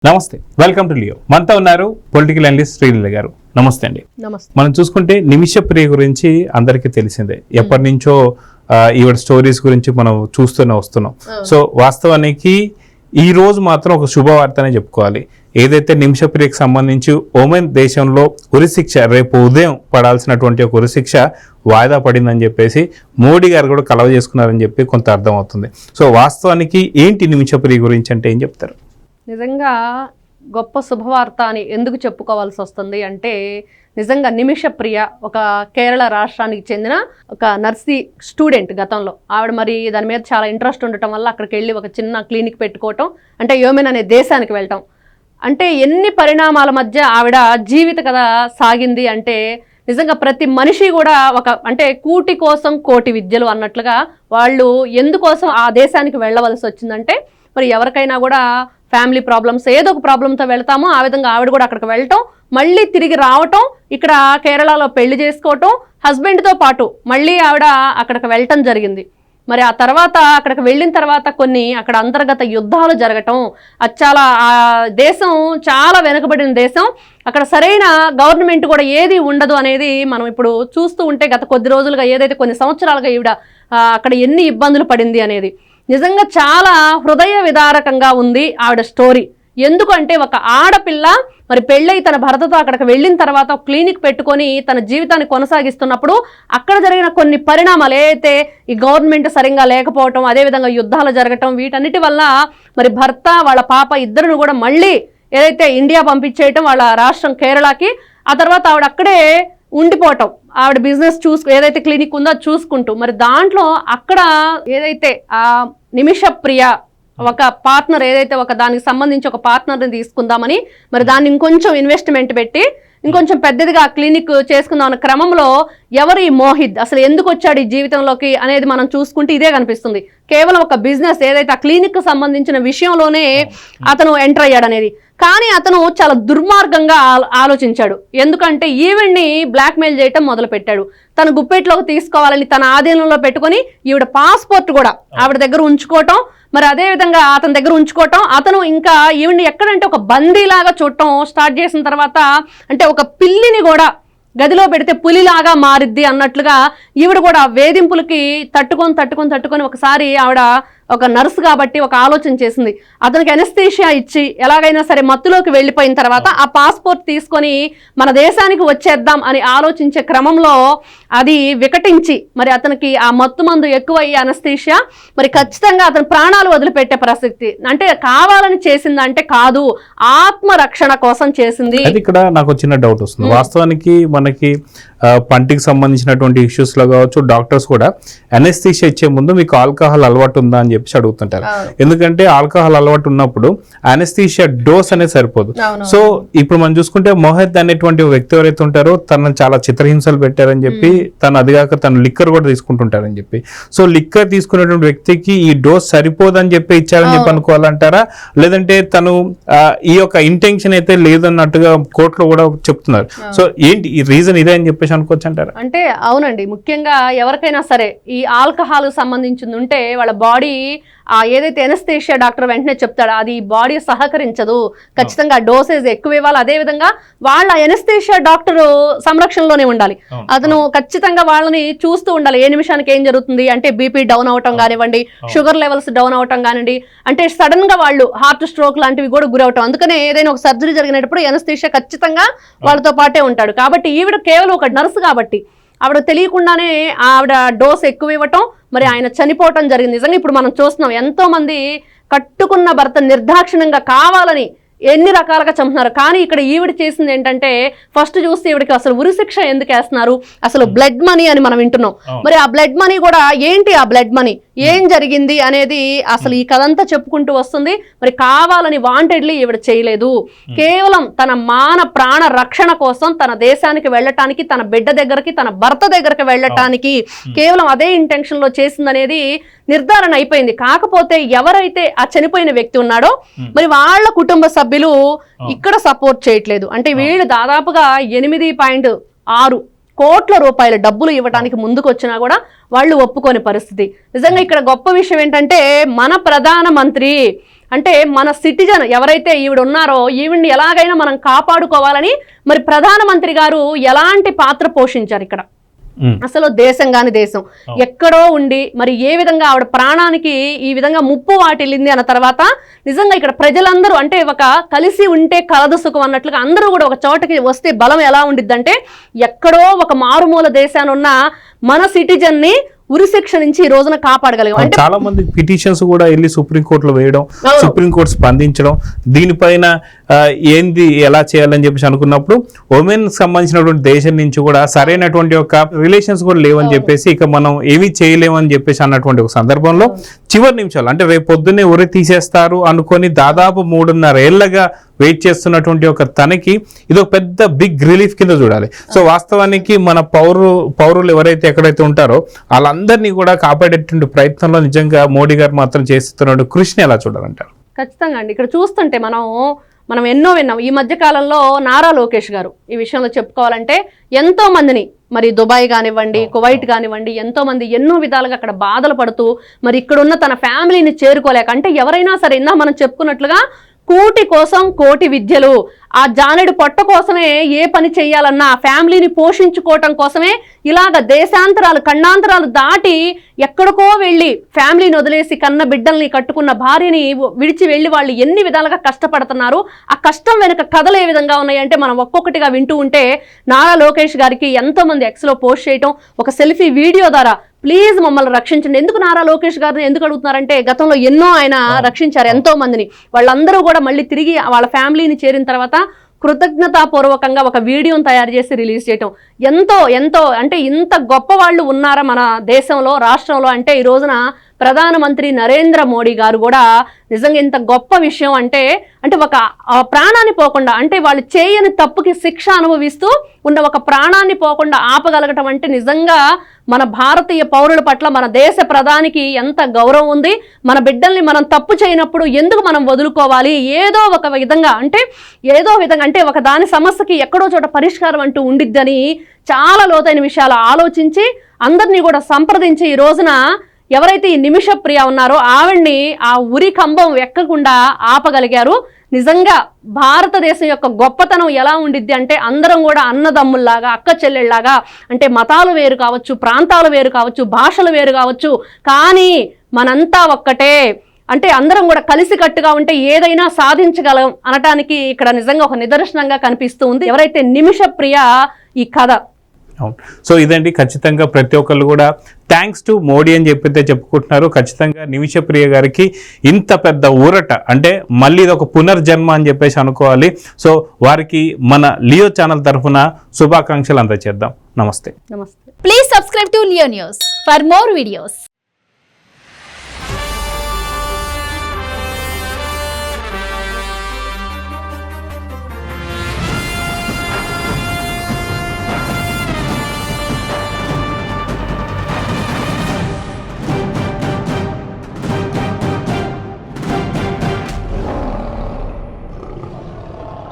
నమస్తే, welcome to Leo. మనతో ఉన్నారు పొలిటికల్ అనలిస్ట్ శ్రీలీల గారు. నమస్తే అండి. మనం చూసుకుంటే నిమిషప్రియ గురించి అందరికీ తెలిసిందే. ఎప్పటి నుంచో ఈవిడ స్టోరీస్ గురించి మనం చూస్తూనే వస్తున్నాం. సో వాస్తవానికి ఈ రోజు మాత్రం ఒక శుభవార్తనే చెప్పుకోవాలి. ఏదైతే నిమిషప్రియకు సంబంధించి ఓమెన్ దేశంలో ఉరిశిక్ష రేపు ఉదయం పడాల్సినటువంటి ఒక ఉరిశిక్ష వాయిదా పడిందని చెప్పేసి మోడీ గారు కూడా కలవ చేసుకున్నారని చెప్పి కొంత అర్థమవుతుంది. సో వాస్తవానికి ఏంటి నిమిషప్రియ గురించి అంటే ఏం చెప్తారు? నిజంగా గొప్ప శుభవార్త అని ఎందుకు చెప్పుకోవాల్సి వస్తుంది అంటే, నిజంగా నిమిషప్రియ ఒక కేరళ రాష్ట్రానికి చెందిన ఒక నర్సీ స్టూడెంట్. గతంలో ఆవిడ మరి దాని మీద చాలా ఇంట్రెస్ట్ ఉండటం వల్ల అక్కడికి వెళ్ళి ఒక చిన్న క్లినిక్ పెట్టుకోవటం, అంటే యోమెన్ అనే దేశానికి వెళ్ళటం, అంటే ఎన్ని పరిణామాల మధ్య ఆవిడ జీవిత కథ సాగింది అంటే నిజంగా ప్రతి మనిషి కూడా ఒక అంటే కూటి కోసం కోటి విద్యలు అన్నట్లుగా వాళ్ళు ఎందుకోసం ఆ దేశానికి వెళ్ళవలసి వచ్చిందంటే, మరి ఎవరికైనా కూడా ఫ్యామిలీ ప్రాబ్లమ్స్ ఏదో ఒక ప్రాబ్లంతో వెళ్తామో ఆ విధంగా ఆవిడ కూడా అక్కడికి వెళ్ళటం, మళ్ళీ తిరిగి రావటం, ఇక్కడ కేరళలో పెళ్లి చేసుకోవటం, హస్బెండ్తో పాటు మళ్ళీ ఆవిడ అక్కడికి వెళ్ళటం జరిగింది. మరి ఆ తర్వాత అక్కడికి వెళ్ళిన తర్వాత కొన్ని అక్కడ అంతర్గత యుద్ధాలు జరగటం, అది చాలా ఆ దేశం చాలా వెనుకబడిన దేశం, అక్కడ సరైన గవర్నమెంట్ కూడా ఏది ఉండదు అనేది మనం ఇప్పుడు చూస్తూ ఉంటే గత కొద్ది రోజులుగా ఏదైతే కొన్ని సంవత్సరాలుగా ఈవిడ అక్కడ ఎన్ని ఇబ్బందులు పడింది అనేది నిజంగా చాలా హృదయ విదారకంగా ఉంది ఆవిడ స్టోరీ. ఎందుకంటే ఒక ఆడపిల్ల మరి పెళ్ళై తన భర్తతో అక్కడికి వెళ్ళిన తర్వాత ఒక క్లినిక్ పెట్టుకొని తన జీవితాన్ని కొనసాగిస్తున్నప్పుడు అక్కడ జరిగిన కొన్ని పరిణామాలు ఏదైతే ఈ గవర్నమెంట్ సరిగ్గా లేకపోవటం, అదేవిధంగా యుద్ధాలు జరగటం, వీటన్నిటి వల్ల మరి భర్త వాళ్ళ పాప ఇద్దరును కూడా మళ్ళీ ఏదైతే ఇండియా పంపించేయటం వాళ్ళ రాష్ట్రం కేరళకి, ఆ తర్వాత ఆవిడ అక్కడే ఉండిపోవటం, ఆవిడ బిజినెస్ ఏదైతే క్లినిక్ ఉందో అది చూసుకుంటూ, మరి దాంట్లో అక్కడ ఏదైతే ఆ నిమిషప్రియ ఒక పార్ట్నర్ ఏదైతే ఒక దానికి సంబంధించి ఒక పార్ట్నర్ని తీసుకుందామని మరి దాన్ని ఇంకొంచెం ఇన్వెస్ట్మెంట్ పెట్టి ఇంకొంచెం పెద్దదిగా క్లినిక్ చేసుకుందాం అన్న క్రమంలో ఎవరు ఈ మోహిద్ అసలు ఎందుకు వచ్చాడు ఈ జీవితంలోకి అనేది మనం చూసుకుంటే ఇదే కనిపిస్తుంది. కేవలం ఒక బిజినెస్ ఏదైతే ఆ క్లినిక్ సంబంధించిన విషయంలోనే అతను ఎంటర్ అయ్యాడు అనేది. కానీ అతను చాలా దుర్మార్గంగా ఆలోచించాడు. ఎందుకంటే ఈవిడ్ని బ్లాక్మెయిల్ చేయటం మొదలు పెట్టాడు. తన గుప్పెట్లోకి తీసుకోవాలని తన ఆధీనంలో పెట్టుకొని ఈవిడ పాస్పోర్ట్ కూడా ఆవిడ దగ్గర ఉంచుకోవటం, మరి అదే విధంగా అతని దగ్గర ఉంచుకోవటం, అతను ఇంకా ఈవిడ్ని ఎక్కడంటే ఒక బందీలాగా చూడటం స్టార్ట్ చేసిన తర్వాత, అంటే ఒక పిల్లిని కూడా గదిలో పెడితే పులిలాగా మారిద్ది అన్నట్లుగా ఈవిడ కూడా వేధింపులకి తట్టుకొని ఒకసారి ఆవిడ ఒక నర్సు కాబట్టి ఒక ఆలోచన చేసింది. అతనికి ఎనస్థీషియా ఇచ్చి ఎలాగైనా సరే మత్తులోకి వెళ్ళిపోయిన తర్వాత ఆ పాస్పోర్ట్ తీసుకొని మన దేశానికి వచ్చేద్దాం అని ఆలోచించే క్రమంలో అది వికటించి మరి అతనికి ఆ మత్తు మందు ఎక్కువయ్యి ఎనస్థీషియా మరి ఖచ్చితంగా అతను ప్రాణాలు వదిలిపెట్టే పరిస్థితి. అంటే కావాలని చేసిందంటే కాదు, ఆత్మరక్షణ కోసం చేసింది. ఇక్కడ నాకు చిన్న డౌట్ వస్తుంది. వాస్తవానికి మనకి పంటికి సంబంధించినటువంటి ఇష్యూస్ లో కావచ్చు, డాక్టర్స్ కూడా ఎనస్థీషియా ఇచ్చే ముందు మీకు ఆల్కహాల్ అలవాటు ఉందా అని చెప్పి అడుగుతుంటారు. ఎందుకంటే ఆల్కహాల్ అలవాటు ఉన్నప్పుడు అనస్థీషియా డోస్ అనేది సరిపోదు. సో ఇప్పుడు మనం చూసుకుంటే మోహిద్ అనేటువంటి వ్యక్తి ఎవరైతే ఉంటారో తనను చాలా చిత్రహింసలు పెట్టారని చెప్పి, తను అదిగాక తను లిక్కర్ కూడా తీసుకుంటుంటారని చెప్పి, సో లిక్కర్ తీసుకునేటువంటి వ్యక్తికి ఈ డోస్ సరిపోదని చెప్పి ఇచ్చారని చెప్పి అనుకోవాలంటారా, లేదంటే తను ఈ యొక్క ఇంటెన్షన్ అయితే లేదన్నట్టుగా కోర్టులో కూడా చెప్తున్నారు. సో ఏంటి ఈ రీజన్ ఇదే అని చెప్పేసి అనుకోవచ్చు అంటారా? అంటే అవునండి, ముఖ్యంగా ఎవరికైనా సరే ఈ ఆల్కహాల్ సంబంధించింది ఉంటే వాళ్ళ బాడీ ఏదైతే ఎనస్థీషియా డాక్టర్ వెంటనే చెప్తాడో అది బాడీ సహకరించదు, ఖచ్చితంగా డోసేజ్ ఎక్కువ ఇవ్వాలి. అదేవిధంగా వాళ్ళ ఎనస్థీషియా డాక్టర్ సంరక్షణలోనే ఉండాలి. అతను ఖచ్చితంగా వాళ్ళని చూస్తూ ఉండాలి, ఏ నిమిషానికి ఏం జరుగుతుంది, అంటే బీపీ డౌన్ అవటం కానివ్వండి, షుగర్ లెవెల్స్ డౌన్ అవటం కానివ్వండి, అంటే సడన్ గా వాళ్ళు హార్ట్ స్ట్రోక్ లాంటివి కూడా గురవటం. అందుకనే ఏదైనా ఒక సర్జరీ జరిగినప్పుడు ఎనస్థీషియా ఖచ్చితంగా వాళ్ళతో పాటే ఉంటాడు. కాబట్టి ఈవిడ కేవలం ఒక నర్సు కాబట్టి ఆవిడ తెలియకుండానే ఆవిడ డోస్ ఎక్కువ ఇవ్వటం, మరి ఆయన చనిపోవటం జరిగింది. నిజంగా ఇప్పుడు మనం చూస్తున్నాం ఎంతో మంది కట్టుకున్న భర్త నిర్దాక్షిణ్యంగా కావాలని ఎన్ని రకాలుగా చంపుతున్నారు. కానీ ఇక్కడ ఈవిడ చేసింది ఏంటంటే, ఫస్ట్ చూస్తే ఈవిడికి అసలు ఉరిశిక్ష ఎందుకు వేస్తున్నారు, అసలు బ్లడ్ మనీ అని మనం వింటున్నాం. మరి ఆ బ్లడ్ మనీ కూడా ఏంటి, ఆ బ్లడ్ మనీ ఏం జరిగింది అనేది అసలు ఈ కథంతా చెప్పుకుంటూ వస్తుంది. మరి కావాలని వాంటెడ్లీ ఈవిడ చేయలేదు, కేవలం తన ప్రాణ రక్షణ కోసం తన దేశానికి వెళ్ళటానికి, తన బిడ్డ దగ్గరికి, తన భర్త దగ్గరికి వెళ్ళటానికి కేవలం అదే ఇంటెన్షన్ లో చేసిందనేది నిర్ధారణ అయిపోయింది. కాకపోతే ఎవరైతే ఆ చనిపోయిన వ్యక్తి ఉన్నాడో మరి వాళ్ళ కుటుంబ సభ్యులు ఇక్కడ సపోర్ట్ చేయట్లేదు. అంటే వీళ్ళు దాదాపుగా 8.6 కోట్ల రూపాయల డబ్బులు ఇవ్వడానికి ముందుకు వచ్చినా కూడా వాళ్ళు ఒప్పుకోని పరిస్థితి. నిజంగా ఇక్కడ గొప్ప విషయం ఏంటంటే, మన ప్రధానమంత్రి అంటే మన సిటిజన్ ఎవరైతే ఈవిడ ఉన్నారో ఈవిడ్ని ఎలాగైనా మనం కాపాడుకోవాలని మరి ప్రధానమంత్రి గారు ఎలాంటి పాత్ర పోషించారు ఇక్కడ. అసలు దేశం కాని దేశం ఎక్కడో ఉండి మరి ఏ విధంగా ఆవిడ ప్రాణానికి ఈ విధంగా ముప్పు వాటిల్లింది అన్న తర్వాత నిజంగా ఇక్కడ ప్రజలందరూ అంటే ఒక కలిసి ఉంటే కలదు సుఖం అన్నట్లుగా అందరూ కూడా ఒక చోటకి వస్తే బలం ఎలా ఉండిద్దంటే ఎక్కడో ఒక మారుమూల దేశాన్ని ఉన్న మన సిటిజన్ ని ఉరిశిక్ష నుంచి ఈ రోజున కాపాడగలిగాం. అంటే చాలా మంది పిటిషన్స్ కూడా వెళ్ళి సుప్రీంకోర్టులో వేయడం, సుప్రీంకోర్టు స్పందించడం, దీనిపైన ఏంది ఎలా చేయాలని చెప్పేసి అనుకున్నప్పుడు ఉమెన్ సంబంధించినటువంటి దేశం నుంచి కూడా సరైనటువంటి ఒక రిలేషన్స్ కూడా లేవని చెప్పేసి ఇక మనం ఏమీ చేయలేమని చెప్పేసి అన్నటువంటి ఒక సందర్భంలో చివరి నిమిషాలు అంటే రేపు పొద్దున్నే ఉరి తీసేస్తారు అనుకొని దాదాపు 3.5 ఏళ్లగా వెయిట్ చేస్తున్నటువంటి ఒక తనకి ఇది ఒక పెద్ద బిగ్ రిలీఫ్ కింద చూడాలి. సో వాస్తవానికి మన పౌరులు ఎవరైతే ఎక్కడైతే ఉంటారో వాళ్ళందరినీ కూడా కాపాడేటువంటి ప్రయత్నంలో నిజంగా మోడీ గారు మాత్రం చేస్తున్న కృషిని ఎలా చూడాలంటారు? ఖచ్చితంగా అండి. ఇక్కడ చూస్తుంటే మనం ఎన్నో విన్నాం. ఈ మధ్య కాలంలో నారా లోకేష్ గారు ఈ విషయంలో చెప్పుకోవాలంటే ఎంతో మందిని మరి దుబాయ్ కానివ్వండి, కువైట్ కానివ్వండి, ఎంతో మంది ఎన్నో విధాలుగా అక్కడ బాధలు పడుతూ మరి ఇక్కడున్న తన ఫ్యామిలీని చేరుకోలేక అంటే ఎవరైనా సరే ఇందా మనం చెప్పుకున్నట్లుగా కూటి కోసం కోటి విద్యలు, ఆ జానెడు పొట్ట కోసమే ఏ పని చేయాలన్నా ఫ్యామిలీని పోషించుకోవటం కోసమే ఇలాగ దేశాంతరాలు ఖండాంతరాలు దాటి ఎక్కడికో వెళ్ళి ఫ్యామిలీని వదిలేసి కన్న బిడ్డల్ని కట్టుకున్న భార్యని విడిచి వెళ్ళి వాళ్ళు ఎన్ని విధాలుగా కష్టపడుతున్నారు. ఆ కష్టం వెనుక కథలు ఏ విధంగా ఉన్నాయంటే మనం ఒక్కొక్కటిగా వింటూ ఉంటే నారా లోకేష్ గారికి ఎంతో మంది ఎక్స్లో పోస్ట్ చేయటం, ఒక సెల్ఫీ వీడియో ద్వారా ప్లీజ్ మమ్మల్ని రక్షించండి. ఎందుకు నారా లోకేష్ గారిని ఎందుకు అడుగుతున్నారంటే గతంలో ఎన్నో ఆయన రక్షించారు ఎంతో మందిని. వాళ్ళందరూ కూడా మళ్ళీ తిరిగి వాళ్ళ ఫ్యామిలీని చేరిన తర్వాత కృతజ్ఞతాపూర్వకంగా ఒక వీడియోని తయారు చేసి రిలీజ్ చేయటం ఎంతో ఎంతో అంటే ఇంత గొప్ప వాళ్ళు ఉన్నారా మన దేశంలో రాష్ట్రంలో అంటే ఈ రోజున ప్రధానమంత్రి నరేంద్ర మోడీ గారు కూడా నిజంగా ఇంత గొప్ప విషయం అంటే ఒక ప్రాణాన్ని పోకుండా అంటే వాళ్ళు చేయని తప్పుకి శిక్ష అనుభవిస్తూ ఉన్న ఒక ప్రాణాన్ని పోకుండా ఆపగలగటం అంటే నిజంగా మన భారతీయ పౌరుల పట్ల మన దేశ ప్రధానికి ఎంత గౌరవం ఉంది. మన బిడ్డల్ని మనం తప్పు చేయనప్పుడు ఎందుకు మనం వదులుకోవాలి? ఏదో ఒక విధంగా అంటే ఒక దాని సమస్యకి ఎక్కడో చోట పరిష్కారం అంటూ ఉండిద్దని చాలా లోతైన విషయాలు ఆలోచించి అందరినీ కూడా సంప్రదించి ఈ రోజున ఎవరైతే ఈ నిమిష ప్రియ ఉన్నారో ఆవిడ్ని ఆ ఉరి కంబం ఎక్కకుండా ఆపగలిగారు. నిజంగా భారతదేశం యొక్క గొప్పతనం ఎలా ఉండిద్ది అంటే అందరం కూడా అన్నదమ్ముల్లాగా అక్క చెల్లెళ్ళలాగా అంటే మతాలు వేరు కావచ్చు, ప్రాంతాలు వేరు కావచ్చు, భాషలు వేరు కావచ్చు, కానీ మనంతా ఒక్కటే అంటే అందరం కూడా కలిసికట్టుగా ఉంటే ఏదైనా సాధించగలం అనటానికి ఇక్కడ నిజంగా ఒక నిదర్శనంగా కనిపిస్తూ ఉంది ఎవరైతే నిమిష ప్రియ ఈ కథ. అవును. సో ఇదండి, ఖచ్చితంగా ప్రతి ఒక్కళ్ళు కూడా థ్యాంక్స్ టు మోడీ అని చెప్పితే చెప్పుకుంటున్నారు. ఖచ్చితంగా నిమిషప్రియ గారికి ఇంత పెద్ద ఊరట అంటే మళ్ళీ ఇది ఒక పునర్జన్మ అని చెప్పేసి అనుకోవాలి. సో వారికి మన లియో ఛానల్ తరఫున శుభాకాంక్షలు అందజేద్దాం. నమస్తే. Please subscribe to Leo news for more videos.